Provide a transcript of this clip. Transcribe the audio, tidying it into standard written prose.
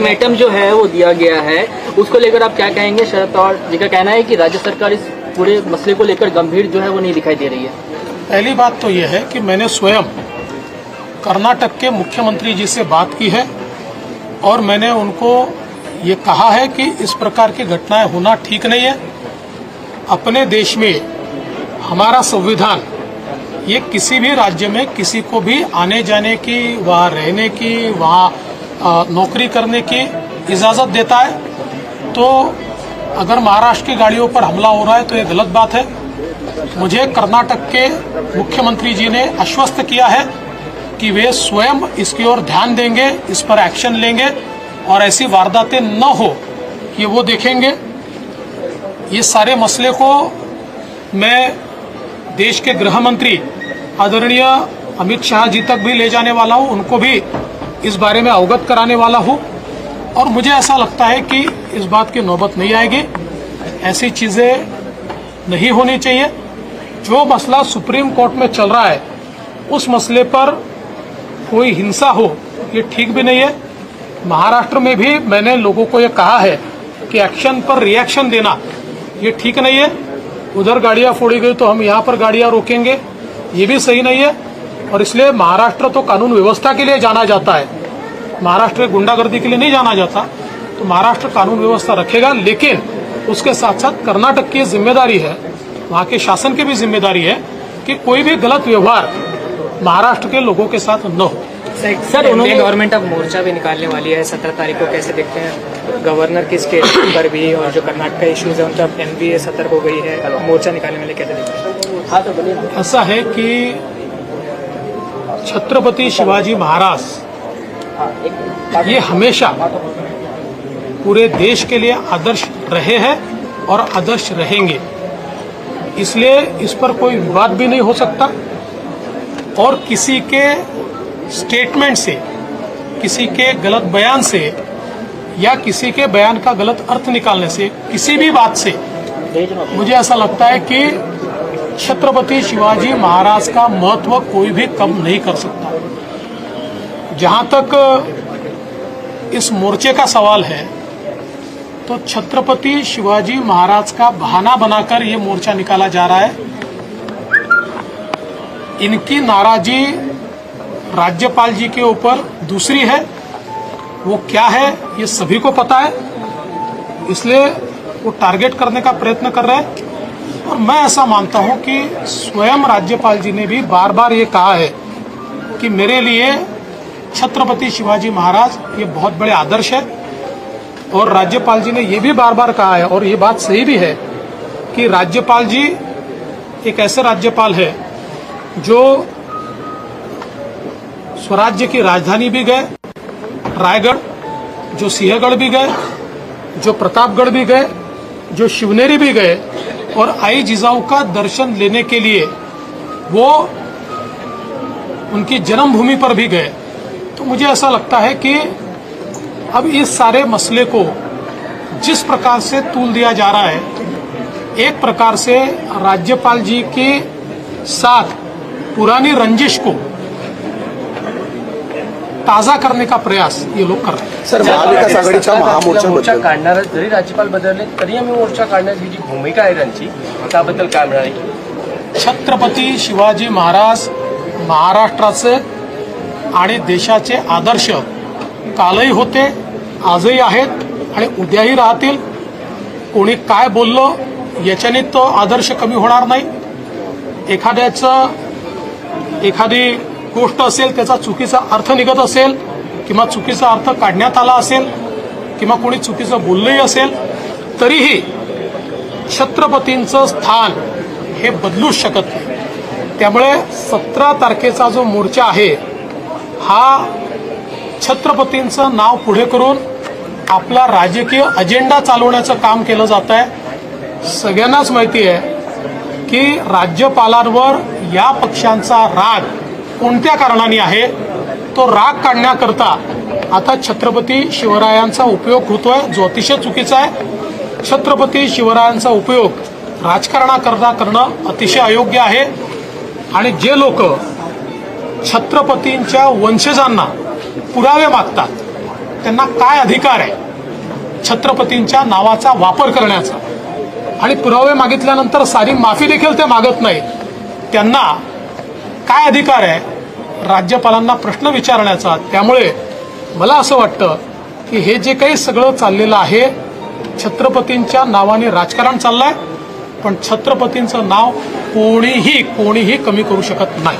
Ultimatum जो है वो दिया गया है, उसको लेकर आप क्या कहेंगे? शरद पवार जी का कहना है कि राज्य सरकार इस पूरे मसले को लेकर गंभीर जो है वो नहीं दिखाई दे रही है। पहली बात तो यह है कि मैंने स्वयं कर्नाटक के मुख्यमंत्री जी से बात की है और मैंने उनको ये कहा है कि इस प्रकार की घटनाएं होना ठीक नहीं है। अपने देश में हमारा संविधान ये किसी भी राज्य में किसी को भी आने जाने की, वहाँ रहने की, वहाँ नौकरी करने की इजाजत देता है। तो अगर महाराष्ट्र की गाड़ियों पर हमला हो रहा है तो ये गलत बात है। मुझे कर्नाटक के मुख्यमंत्री जी ने आश्वस्त किया है कि वे स्वयं इसकी ओर ध्यान देंगे, इस पर एक्शन लेंगे और ऐसी वारदातें न हो ये वो देखेंगे। ये सारे मसले को मैं देश के गृह मंत्री आदरणीय अमित शाह जी तक भी ले जाने वाला हूं, उनको भी इस बारे में अवगत कराने वाला हूं और मुझे ऐसा लगता है कि इस बात की नौबत नहीं आएगी। ऐसी चीजें नहीं होनी चाहिए। जो मसला सुप्रीम कोर्ट में चल रहा है उस मसले पर कोई हिंसा हो ये ठीक भी नहीं है। महाराष्ट्र में भी मैंने लोगों को ये कहा है कि एक्शन पर रिएक्शन देना ये ठीक नहीं है। उधर गाड़ियां फोड़ी गई तो हम यहाँ पर गाड़ियां रोकेंगे, ये भी सही नहीं है। और इसलिए महाराष्ट्र तो कानून व्यवस्था के लिए जाना जाता है, महाराष्ट्र गुंडागर्दी के लिए नहीं जाना जाता। तो महाराष्ट्र कानून व्यवस्था रखेगा, लेकिन उसके साथ साथ कर्नाटक की जिम्मेदारी है, वहाँ के शासन की भी जिम्मेदारी है कि कोई भी गलत व्यवहार महाराष्ट्र के लोगों के साथ न हो। सर, उन्होंने गवर्नमेंट अब मोर्चा भी निकालने वाली है 17 तारीख को, कैसे देखते हैं? गवर्नर की स्टेट पर भी और जो कर्नाटक का इश्यूज है उनका एनबीए सतर्क हो गई है, मोर्चा निकालने वाले कैसे देखते हैं? हाँ तो बोलिए। ऐसा है कि छत्रपति शिवाजी महाराज ये हमेशा पूरे देश के लिए आदर्श रहे हैं और आदर्श रहेंगे, इसलिए इस पर कोई विवाद भी नहीं हो सकता। और किसी के स्टेटमेंट से, किसी के गलत बयान से या किसी के बयान का गलत अर्थ निकालने से, किसी भी बात से मुझे ऐसा लगता है कि छत्रपति शिवाजी महाराज का महत्व कोई भी कम नहीं कर सकता। जहां तक इस मोर्चे का सवाल है तो छत्रपति शिवाजी महाराज का बहाना बनाकर ये मोर्चा निकाला जा रहा है। इनकी नाराजगी राज्यपाल जी के ऊपर दूसरी है, वो क्या है ये सभी को पता है, इसलिए वो टारगेट करने का प्रयत्न कर रहे हैं। और मैं ऐसा मानता हूं कि स्वयं राज्यपाल जी ने भी बार बार ये कहा है कि मेरे लिए छत्रपति शिवाजी महाराज ये बहुत बड़े आदर्श है। और राज्यपाल जी ने ये भी बार बार कहा है, और ये बात सही भी है, कि राज्यपाल जी एक ऐसे राज्यपाल है जो स्वराज्य की राजधानी भी गए, रायगढ़, जो सिंहगढ़ भी गए, जो प्रतापगढ़ भी गए, जो शिवनेरी भी गए और आई जिजाऊ का दर्शन लेने के लिए वो उनकी जन्मभूमि पर भी गए। तो मुझे ऐसा लगता है कि अब इस सारे मसले को जिस प्रकार से तूल दिया जा रहा है, एक प्रकार से राज्यपाल जी के साथ पुरानी रंजिश को ताजा करने का प्रयास ये लोग कर रहे हैं। सर, महाविकास आघाडीचा मोर्चा काढणार जरी राज्यपाल बदलले तरी आम्ही मोर्चा काढण्याची जी भूमिका आहे त्यांची त्याबद्दल काय म्हणाले? छत्रपती शिवाजी महाराज महाराष्ट्राचे आणि देशाचे आदर्श कालही होते, आजही आहेत आणि उद्याही राहतील। कोणी काय बोललं याच्याने तो आदर्श कमी होणार नाही। एखादी गोष्ट असेल, त्याचा चुकीचा अर्थ निघत असेल किंवा चुकीचा अर्थ काढण्यात आला असेल किंवा कोणी चुकीचं बोललंही असेल, तरीही छत्रपतींचं स्थान हे बदलूच शकत नाही। त्यामुळे 17 तारखेचा जो मोर्चा आहे हा छत्रपतींचं नाव पुढे करून आपला राजकीय अजेंडा चालवण्याचं काम केलं जात आहे। सगळ्यांनाच माहिती आहे की राज्यपालांवर या पक्षांचा राग कोणत्या कारणाने आहे, तो राग काढण्याकरता आता छत्रपती शिवरायांचा उपयोग होतोय, जो अतिशय चुकीचा आहे। छत्रपती शिवरायांचा उपयोग राजकारणाकरता करणं अतिशय अयोग्य आहे। आणि जे लोक छत्रपतींच्या वंशजांना पुरावे मागतात त्यांना काय अधिकार आहे छत्रपतींच्या नावाचा वापर करण्याचा, आणि पुरावे मागितल्यानंतर सारी माफी देखील ते मागत नाहीत. त्यांना काय अधिकार आहे राज्यपालांना प्रश्न विचारण्याचा. त्यामुळे मला असं वाटतं की हे जे काही सगळं चाललेलं आहे, छत्रपतींच्या नावाने राजकारण चाललंय, पण छत्रपतींचं नाव कोणीही कमी करू शकत नाही.